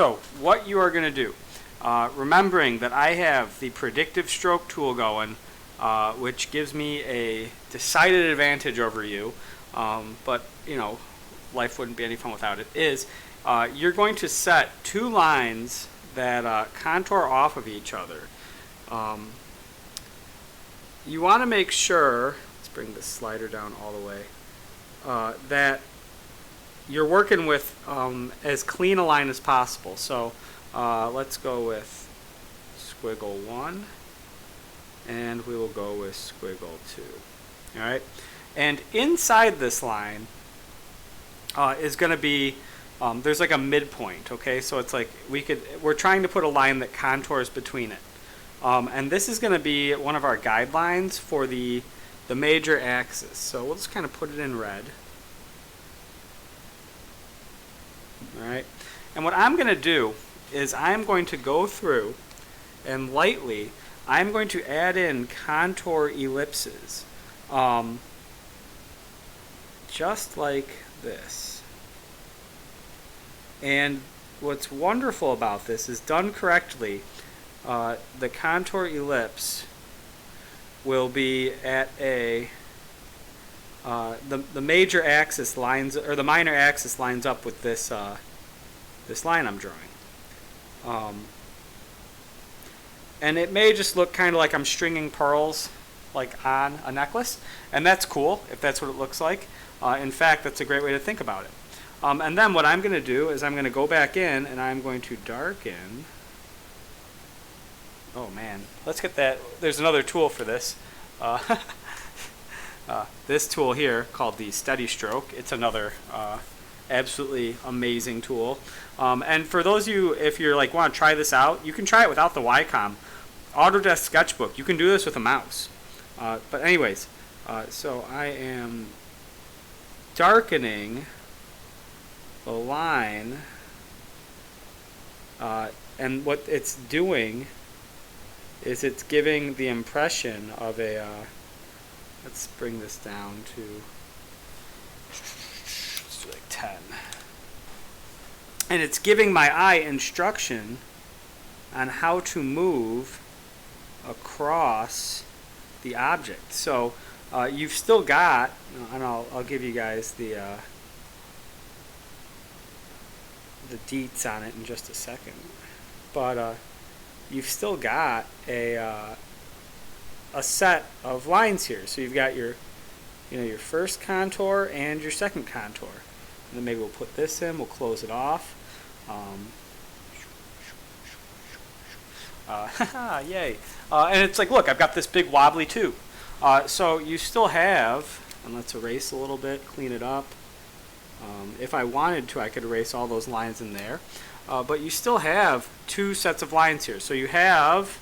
So what you are going to do, remembering that I have the predictive stroke tool going, which gives me a decided advantage over you, but you know, life wouldn't be any fun without it, is you're going to set two lines that contour off of each other. You want to make sure, let's bring the slider down all the way, that you're working with as clean a line as possible. So let's go with squiggle 1, and we will go with squiggle 2. All right, and inside this line is going to be there's like a midpoint. Okay, so it's like we're trying to put a line that contours between it, and this is going to be one of our guidelines for the major axis. So we'll just kind of put it in red. All right, and what I'm going to do is I'm going to go through and lightly I'm going to add in contour ellipses, just like this. And what's wonderful about this is, done correctly, the contour ellipse will be at a the major axis lines, or the minor axis lines up with this this line I'm drawing. And it may just look kind of like I'm stringing pearls like on a necklace, and that's cool if that's what it looks like. In fact, that's a great way to think about it. And then what I'm going to do is I'm going to go back in and I'm going to darken. Oh man, let's get that. There's another tool for this. This tool here called the Steady Stroke. It's another absolutely amazing tool. And for those of you, if you're like want to try this out, you can try it without the Wacom. Autodesk Sketchbook. You can do this with a mouse. But anyways, so I am darkening the line, and what it's doing is it's giving the impression of a let's bring this down to, let's do like 10, and it's giving my eye instruction on how to move across the object. So you've still got, and I'll give you guys the deets on it in just a second, but you've still got a set of lines here. So you've got your your first contour and your second contour, and then maybe we'll put this in. We'll close it off. Yay! And it's like, look, I've got this big wobbly tube. So you still have, and let's erase a little bit, clean it up. If I wanted to, I could erase all those lines in there. But you still have two sets of lines here. So you have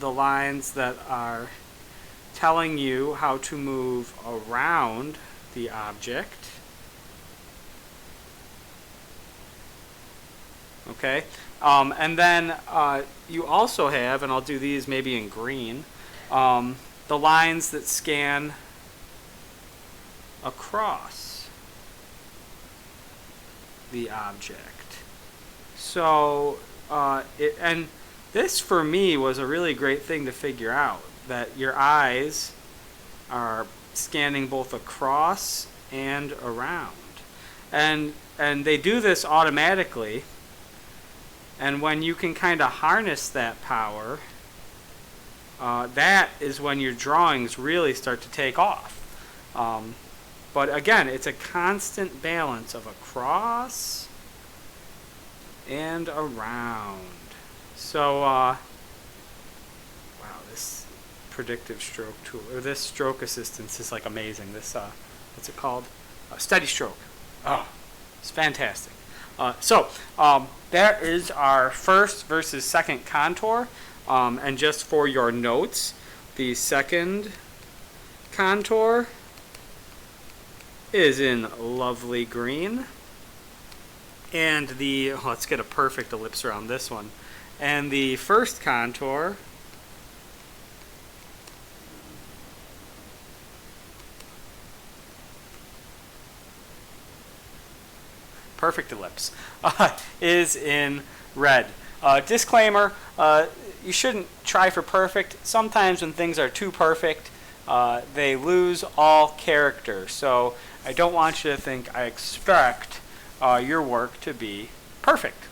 the lines that are telling you how to move around the object. Okay, and then you also have, and I'll do these maybe in green, the lines that scan across the object. So, and this for me was a really great thing to figure out, that your eyes are scanning both across and around. And they do this automatically. And when you can kind of harness that power, that is when your drawings really start to take off. But again, it's a constant balance of across and around. So, wow, this predictive stroke tool, or this stroke assistance is like amazing. This, what's it called? Steady Stroke. Oh, it's fantastic. So, that is our first versus second contour. And just for your notes, the second contour is in lovely green. And the, let's get a perfect ellipse around this one. And the first contour perfect ellipse, is in red. Disclaimer, you shouldn't try for perfect. Sometimes when things are too perfect, they lose all character. So I don't want you to think I expect your work to be perfect.